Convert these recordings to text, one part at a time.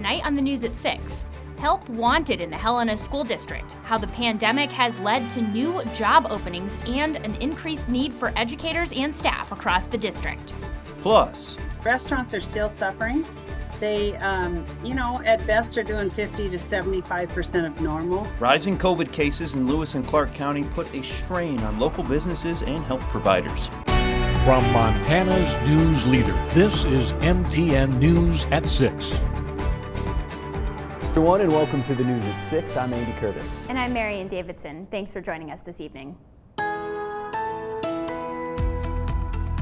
tonight on the news at 6. Help wanted in the Helena School District, how the pandemic has led to new job openings and an increased need for educators and staff across the district. Plus, restaurants are still suffering. They, at best are doing 50 to 75% of normal. Rising COVID cases in Lewis and Clark County put a strain on local businesses and health providers. From Montana's news leader, this is MTN News at 6. Everyone, and welcome to the news at 6. I'm Andy Curtis. And I'm Marian Davidson. Thanks for joining us this evening.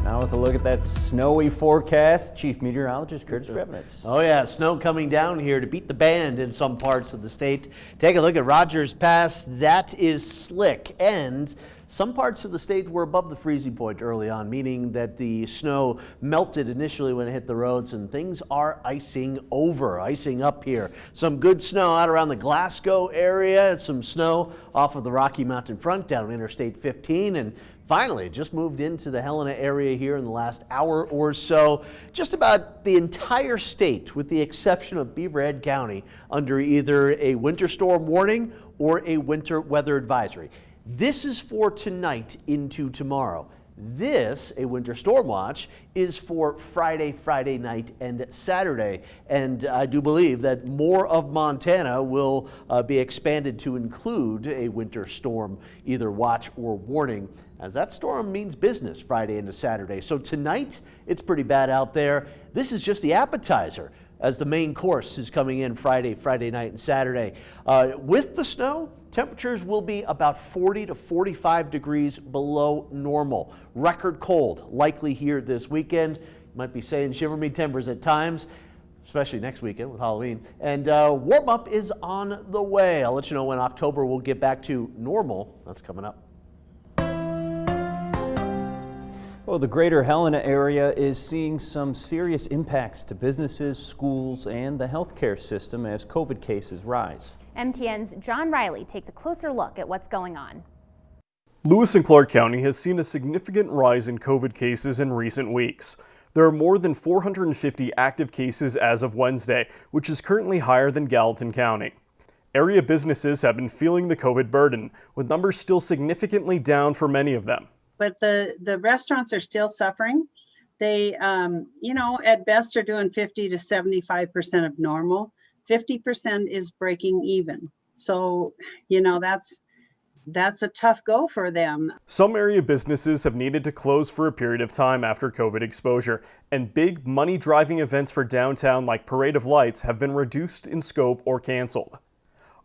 Now with a look at that snowy forecast, Chief Meteorologist Curtis Grevnitz. Oh yeah, snow coming down here to beat the band in some parts of the state. Take a look at Rogers Pass. That is slick, and some parts of the state were above the freezing point early on, meaning that the snow melted initially when it hit the roads, and things are icing up here. Some good snow out around the Glasgow area, some snow off of the Rocky Mountain front down Interstate 15, and finally just moved into the Helena area here in the last hour or so. Just about the entire state, with the exception of Beaverhead County, under either a winter storm warning or a winter weather advisory. This is for tonight into tomorrow. This, a winter storm watch, is for Friday night, and Saturday. And I do believe that more of Montana will be expanded to include a winter storm, either watch or warning, as that storm means business Friday into Saturday. So tonight, it's pretty bad out there. This is just the appetizer, as the main course is coming in Friday night, and Saturday. With the snow, temperatures will be about 40 to 45 degrees below normal. Record cold likely here this weekend. You might be saying shiver me timbers at times, especially next weekend with Halloween. And warm up is on the way. I'll let you know when October will get back to normal. That's coming up. Well, the greater Helena area is seeing some serious impacts to businesses, schools, and the healthcare system as COVID cases rise. MTN's John Riley takes a closer look at what's going on. Lewis and Clark County has seen a significant rise in COVID cases in recent weeks. There are more than 450 active cases as of Wednesday, which is currently higher than Gallatin County. Area businesses have been feeling the COVID burden, with numbers still significantly down for many of them. But the restaurants are still suffering. They, at best are doing 50 to 75% of normal. 50% is breaking even. So, that's a tough go for them. Some area businesses have needed to close for a period of time after COVID exposure, and big money-driving events for downtown like Parade of Lights have been reduced in scope or canceled.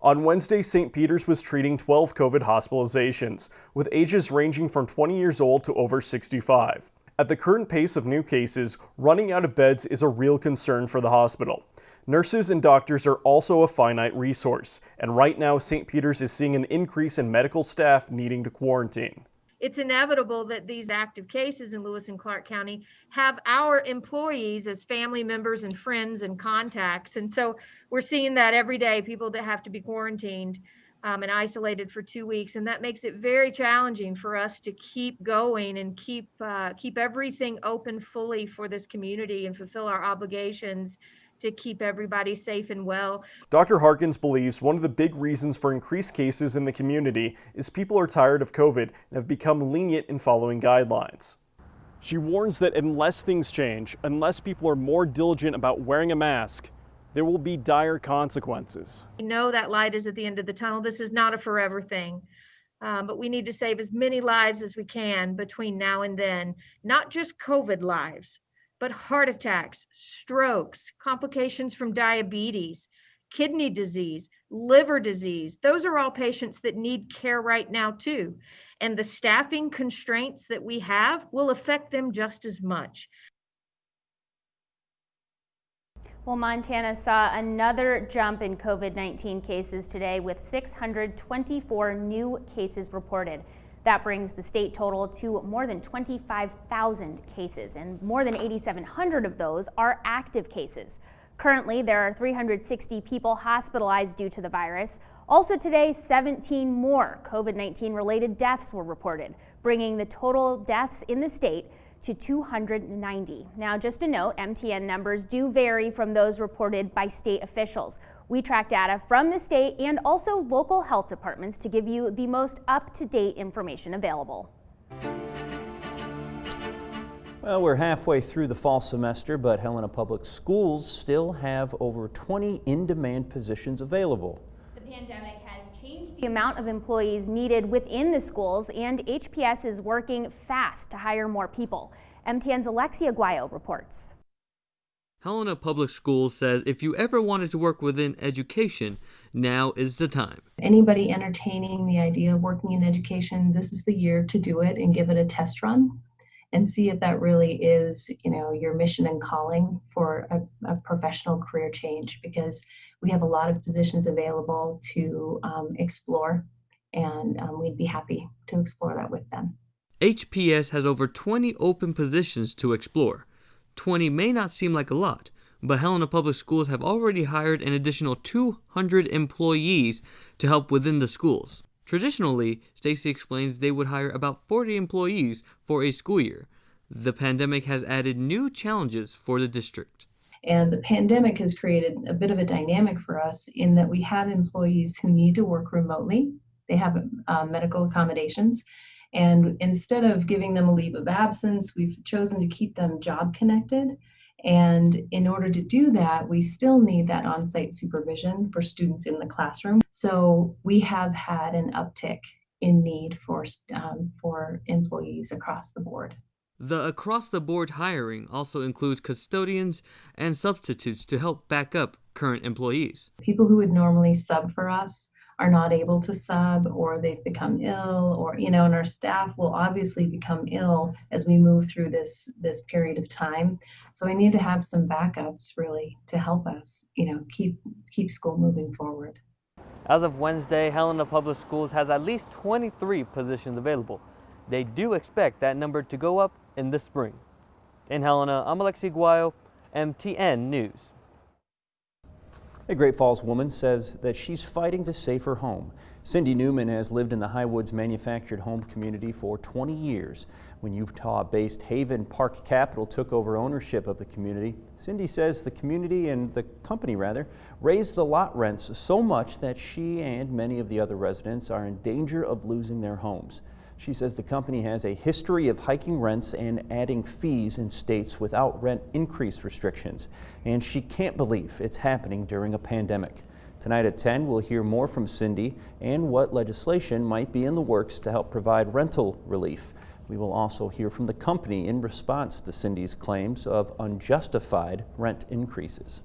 On Wednesday, St. Peter's was treating 12 COVID hospitalizations, with ages ranging from 20 years old to over 65. At the current pace of new cases, running out of beds is a real concern for the hospital. Nurses and doctors are also a finite resource, and right now St. Peter's is seeing an increase in medical staff needing to quarantine. It's inevitable that these active cases in Lewis and Clark County have our employees as family members and friends and contacts. And so we're seeing that every day, people that have to be quarantined and isolated for 2 weeks. And that makes it very challenging for us to keep going and keep everything open fully for this community and fulfill our obligations to keep everybody safe and well. Dr. Harkins believes one of the big reasons for increased cases in the community is people are tired of COVID and have become lenient in following guidelines. She warns that unless things change, unless people are more diligent about wearing a mask, there will be dire consequences. We know that light is at the end of the tunnel. This is not a forever thing, but we need to save as many lives as we can between now and then, not just COVID lives, but heart attacks, strokes, complications from diabetes, kidney disease, liver disease. Those are all patients that need care right now too. And the staffing constraints that we have will affect them just as much. Well, Montana saw another jump in COVID-19 cases today with 624 new cases reported. That brings the state total to more than 25,000 cases, and more than 8,700 of those are active cases. Currently, there are 360 people hospitalized due to the virus. Also today, 17 more COVID-19 related deaths were reported, bringing the total deaths in the state to 290. Now, just a note, MTN numbers do vary from those reported by state officials. We track data from the state and also local health departments to give you the most up-to-date information available. Well, we're halfway through the fall semester, but Helena Public Schools still have over 20 in-demand positions available. The pandemic has changed the amount of employees needed within the schools, and HPS is working fast to hire more people. MTN's Alexia Guayo reports. Helena Public Schools says if you ever wanted to work within education, now is the time. Anybody entertaining the idea of working in education, this is the year to do it and give it a test run and see if that really is, your mission and calling for a professional career change, because we have a lot of positions available to explore, and we'd be happy to explore that with them. HPS has over 20 open positions to explore. 20 may not seem like a lot, but Helena Public Schools have already hired an additional 200 employees to help within the schools. Traditionally, Stacy explains they would hire about 40 employees for a school year. The pandemic has added new challenges for the district. And the pandemic has created a bit of a dynamic for us in that we have employees who need to work remotely. They have medical accommodations. And instead of giving them a leave of absence, we've chosen to keep them job connected. And in order to do that, we still need that on-site supervision for students in the classroom. So we have had an uptick in need for employees across the board. The across-the-board hiring also includes custodians and substitutes to help back up current employees. People who would normally sub for us are not able to sub, or they've become ill, or, and our staff will obviously become ill as we move through this period of time. So we need to have some backups really to help us, keep school moving forward. As of Wednesday, Helena Public Schools has at least 23 positions available. They do expect that number to go up in the spring. In Helena, I'm Alexi Guayo, MTN News. A Great Falls woman says that she's fighting to save her home. Cindy Newman has lived in the Highwoods manufactured home community for 20 years. When Utah-based Haven Park Capital took over ownership of the community, Cindy says the community and the company raised the lot rents so much that she and many of the other residents are in danger of losing their homes. She says the company has a history of hiking rents and adding fees in states without rent increase restrictions, and she can't believe it's happening during a pandemic. Tonight at 10, we'll hear more from Cindy and what legislation might be in the works to help provide rental relief. We will also hear from the company in response to Cindy's claims of unjustified rent increases.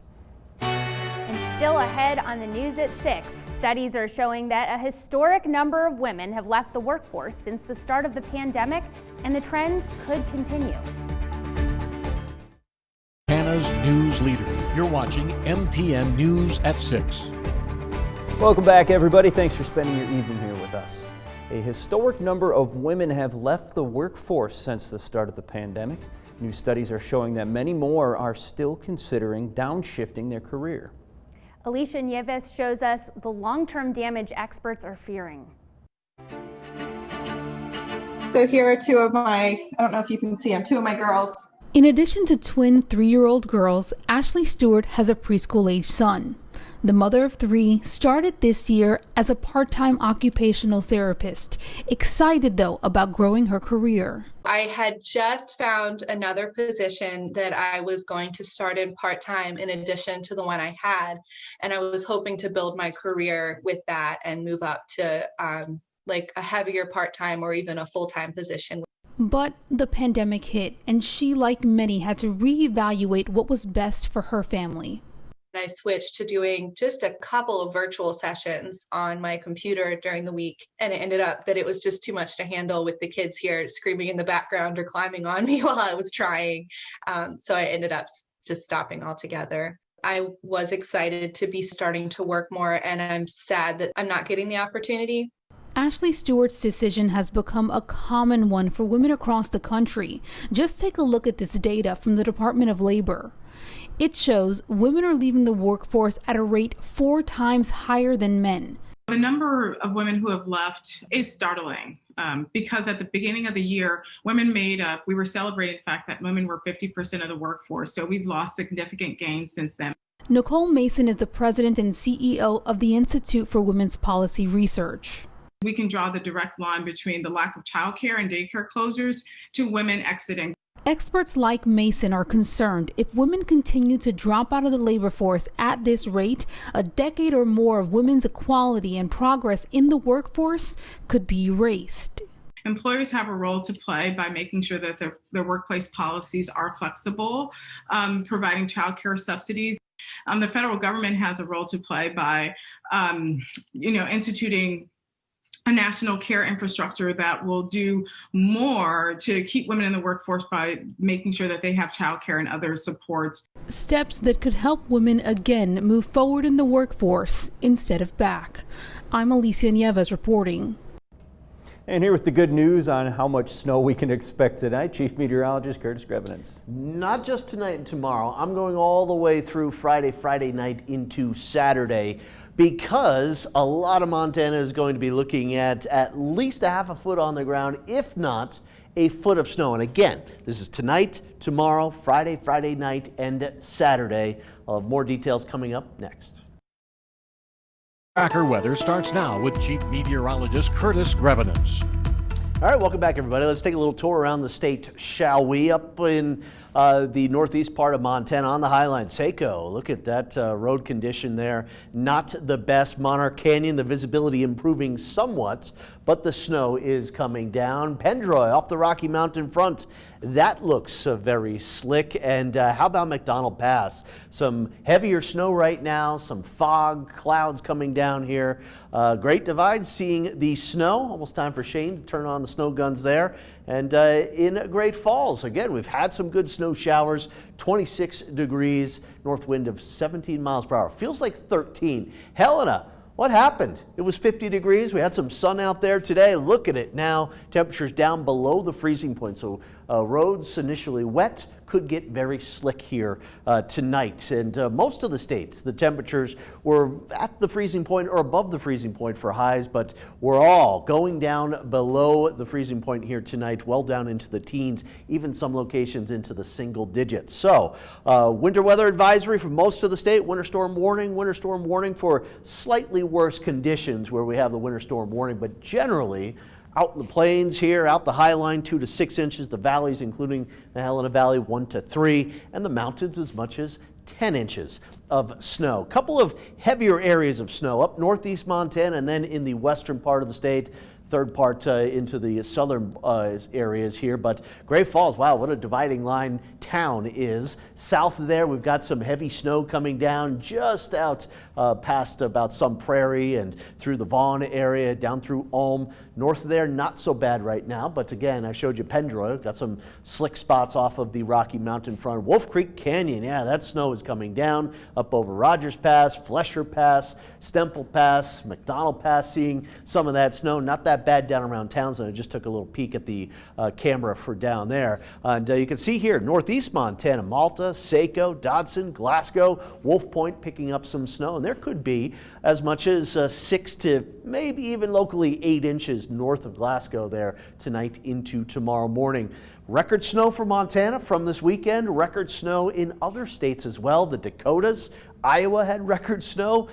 And still ahead on the news at 6, studies are showing that a historic number of women have left the workforce since the start of the pandemic, and the trend could continue. Montana's news leader. You're watching MTN News at 6. Welcome back, everybody. Thanks for spending your evening here with us. A historic number of women have left the workforce since the start of the pandemic. New studies are showing that many more are still considering downshifting their career. Alicia Nieves shows us the long-term damage experts are fearing. So here are two of my, I don't know if you can see them, two of my girls. In addition to twin 3-year-old girls, Ashley Stewart has a preschool-age son. The mother of 3 started this year as a part-time occupational therapist, excited though about growing her career. I had just found another position that I was going to start in part-time in addition to the one I had, and I was hoping to build my career with that and move up to like a heavier part-time or even a full-time position. But the pandemic hit, and she, like many, had to reevaluate what was best for her family. I switched to doing just a couple of virtual sessions on my computer during the week, and it ended up that it was just too much to handle with the kids here screaming in the background or climbing on me while I was trying. So I ended up just stopping altogether. I was excited to be starting to work more, and I'm sad that I'm not getting the opportunity. Ashley Stewart's decision has become a common one for women across the country. Just take a look at this data from the Department of Labor. It shows women are leaving the workforce at a rate 4 times higher than men. The number of women who have left is startling because at the beginning of the year, we were celebrating the fact that women were 50% of the workforce. So we've lost significant gains since then. Nicole Mason is the president and CEO of the Institute for Women's Policy Research. We can draw the direct line between the lack of childcare and daycare closures to women exiting. Experts like Mason are concerned if women continue to drop out of the labor force at this rate, a decade or more of women's equality and progress in the workforce could be erased. Employers have a role to play by making sure that their workplace policies are flexible, providing childcare subsidies. The federal government has a role to play by, instituting a national care infrastructure that will do more to keep women in the workforce by making sure that they have childcare and other supports. Steps that could help women again move forward in the workforce instead of back. I'm Alicia Nieves reporting. And here with the good news on how much snow we can expect tonight, Chief Meteorologist Curtis Grevenance. Not just tonight and tomorrow. I'm going all the way through Friday night into Saturday, because a lot of Montana is going to be looking at least a half a foot on the ground, if not a foot of snow. And again, this is tonight, tomorrow, Friday night, and Saturday. I'll have more details coming up next. Tracker weather starts now with Chief Meteorologist Curtis Grevenance. All right, welcome back, everybody. Let's take a little tour around the state, shall we? Up in the northeast part of Montana on the Highline, Saco. Look at that road condition there. Not the best. Monarch Canyon, the visibility improving somewhat, but the snow is coming down. Pendroy off the Rocky Mountain front. That looks very slick. And how about McDonald Pass? Some heavier snow right now, some fog, clouds coming down here. Great Divide seeing the snow. Almost time for Shane to turn on the snow guns there. And in Great Falls, again, we've had some good snow showers, 26 degrees, north wind of 17 miles per hour. Feels like 13. Helena, what happened? It was 50 degrees. We had some sun out there today. Look at it now. Temperatures down below the freezing point. So roads initially wet, could get very slick here tonight. And most of the states, the temperatures were at the freezing point or above the freezing point for highs, but we're all going down below the freezing point here tonight, well down into the teens, even some locations into the single digits. So winter weather advisory for most of the state, winter storm warning for slightly worse conditions where we have the winter storm warning, but generally out in the plains here, out the High Line, 2 to 6 inches. The valleys, including the Helena Valley, 1 to 3, and the mountains as much as 10 inches of snow. A couple of heavier areas of snow up northeast Montana and then in the western part of the state. Third part into the southern areas here, but Great Falls, wow, what a dividing line town is. South of there, we've got some heavy snow coming down just out past about some Prairie and through the Vaughn area, down through Ulm. North of there, not so bad right now, but again, I showed you Pendroy, got some slick spots off of the Rocky Mountain front. Wolf Creek Canyon, yeah, that snow is coming down up over Rogers Pass, Flesher Pass, Stemple Pass, McDonald Pass, seeing some of that snow. Not that bad down around Townsend. I just took a little peek at the camera for down there. And you can see here, northeast Montana, Malta, Saco, Dodson, Glasgow, Wolf Point picking up some snow. And there could be as much as 6 to maybe even locally 8 inches north of Glasgow there tonight into tomorrow morning. Record snow for Montana from this weekend. Record snow in other states as well. The Dakotas, Iowa had record snow.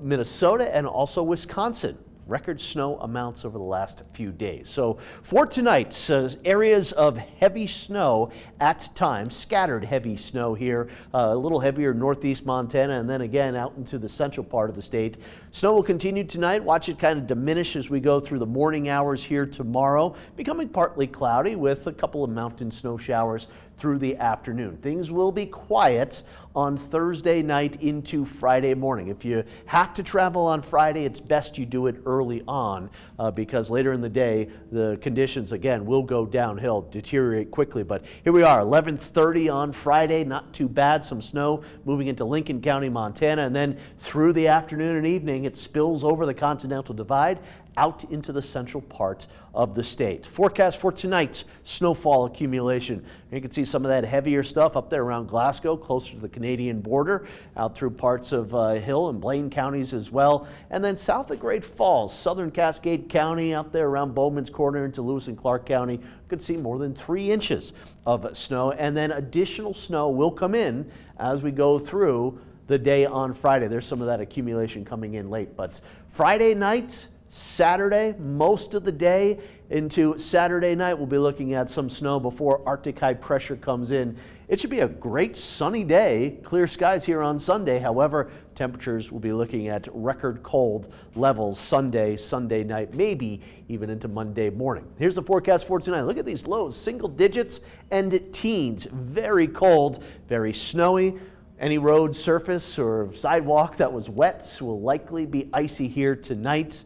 Minnesota and also Wisconsin. Record snow amounts over the last few days. So for tonight, areas of heavy snow at times, scattered heavy snow here, a little heavier northeast Montana, and then again out into the central part of the state. Snow will continue tonight. Watch it kind of diminish as we go through the morning hours here tomorrow, becoming partly cloudy with a couple of mountain snow showers through the afternoon. Things will be quiet on Thursday night into Friday morning. If you have to travel on Friday, it's best you do it early on because later in the day, the conditions again will go downhill, deteriorate quickly. But here we are, 11:30 on Friday, not too bad. Some snow moving into Lincoln County, Montana, and then through the afternoon and evening, it spills over the Continental Divide out into the central part of the state. Forecast for tonight's snowfall accumulation. You can see some of that heavier stuff up there around Glasgow, closer to the Canadian border, out through parts of Hill and Blaine counties as well. And then south of Great Falls, southern Cascade County, out there around Bowman's Corner into Lewis and Clark County, you could see more than 3 inches of snow. And then additional snow will come in as we go through the day on Friday. There's some of that accumulation coming in late, but Friday night, Saturday, most of the day into Saturday night, we'll be looking at some snow before Arctic high pressure comes in. It should be a great sunny day, clear skies here on Sunday. However, temperatures will be looking at record cold levels Sunday night, maybe even into Monday morning. Here's the forecast for tonight. Look at these lows, single digits and teens. Very cold, very snowy. Any road surface or sidewalk that was wet will likely be icy here tonight.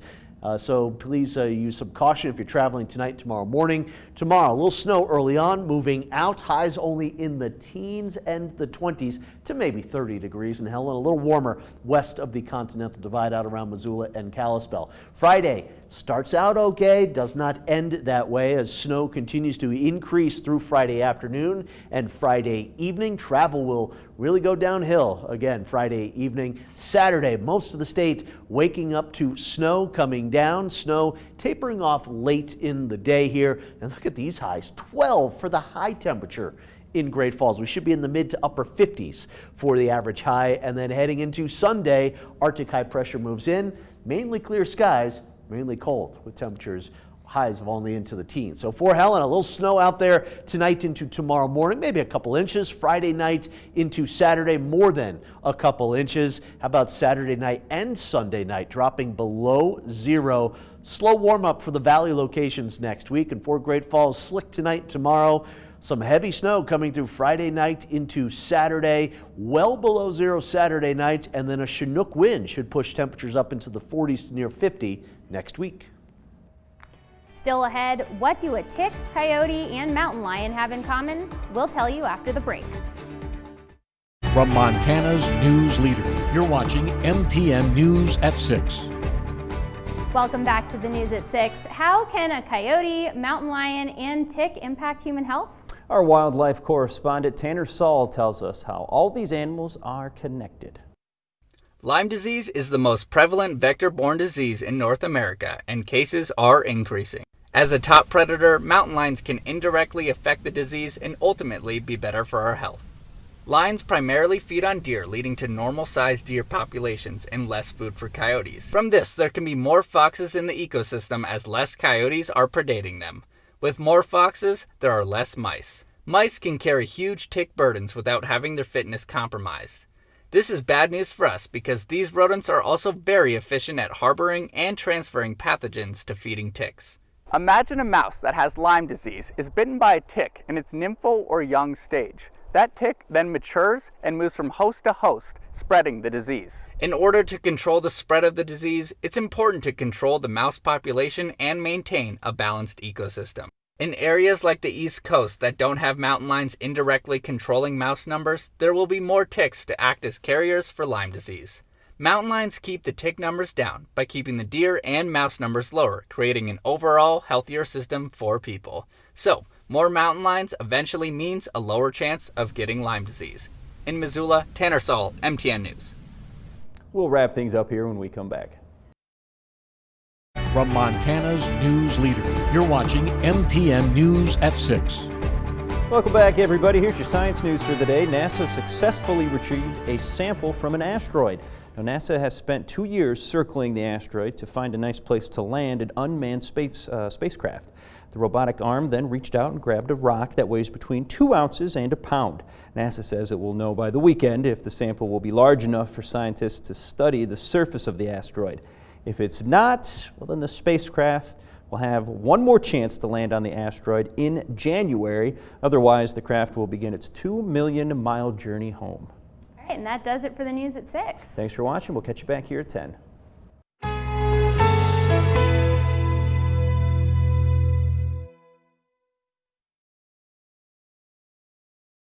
So please use some caution if you're traveling tonight, tomorrow morning. Tomorrow, a little snow early on, moving out. Highs only in the teens and the 20s to maybe 30 degrees in Helena. A little warmer west of the Continental Divide out around Missoula and Kalispell. Friday starts out okay, does not end that way as snow continues to increase through Friday afternoon and Friday evening. Travel will really go downhill again Friday evening. Saturday, most of the state waking up to snow coming down, snow tapering off late in the day here. And look at these highs, 12 for the high temperature in Great Falls. We should be in the mid to upper 50s for the average high. And then heading into Sunday, Arctic high pressure moves in, mainly clear skies, mainly cold with temperatures highs of only into the teens. So for Helena, a little snow out there tonight into tomorrow morning, maybe a couple inches. Friday night into Saturday, more than a couple inches. How about Saturday night and Sunday night, dropping below 0. Slow warm up for the valley locations next week. And for Great Falls, slick tonight, tomorrow. Some heavy snow coming through Friday night into Saturday, well below 0 Saturday night, and then a Chinook wind should push temperatures up into the 40s to near 50 next week. Still ahead, what do a tick, coyote, and mountain lion have in common? We'll tell you after the break. From Montana's news leader, you're watching MTN News at 6. Welcome back to the news at 6. How can a coyote, mountain lion, and tick impact human health? Our wildlife correspondent Tanner Saul tells us how all these animals are connected. Lyme disease is the most prevalent vector-borne disease in North America, and cases are increasing. As a top predator, mountain lions can indirectly affect the disease and ultimately be better for our health. Lions primarily feed on deer, leading to normal-sized deer populations and less food for coyotes. From this, there can be more foxes in the ecosystem as less coyotes are predating them. With more foxes, there are less mice. Mice can carry huge tick burdens without having their fitness compromised. This is bad news for us because these rodents are also very efficient at harboring and transferring pathogens to feeding ticks. Imagine a mouse that has Lyme disease is bitten by a tick in its nymphal or young stage. That tick then matures and moves from host to host, spreading the disease. In order to control the spread of the disease, it's important to control the mouse population and maintain a balanced ecosystem. In areas like the East Coast that don't have mountain lions indirectly controlling mouse numbers, there will be more ticks to act as carriers for Lyme disease. Mountain lions keep the tick numbers down by keeping the deer and mouse numbers lower, creating an overall healthier system for people. So, more mountain lions eventually means a lower chance of getting Lyme disease. In Missoula, Tanner Saul, MTN News. We'll wrap things up here when we come back. From Montana's news leader, you're watching MTN News at 6. Welcome back, everybody. Here's your science news for the day. NASA successfully retrieved a sample from an asteroid. Now, NASA has spent 2 years circling the asteroid to find a nice place to land an unmanned spacecraft. The robotic arm then reached out and grabbed a rock that weighs between 2 ounces and a pound. NASA says it will know by the weekend if the sample will be large enough for scientists to study the surface of the asteroid. If it's not, well, then the spacecraft will have one more chance to land on the asteroid in January. Otherwise, the craft will begin its 2 million-mile journey home. All right, and that does it for the news at 6. Thanks for watching. We'll catch you back here at 10.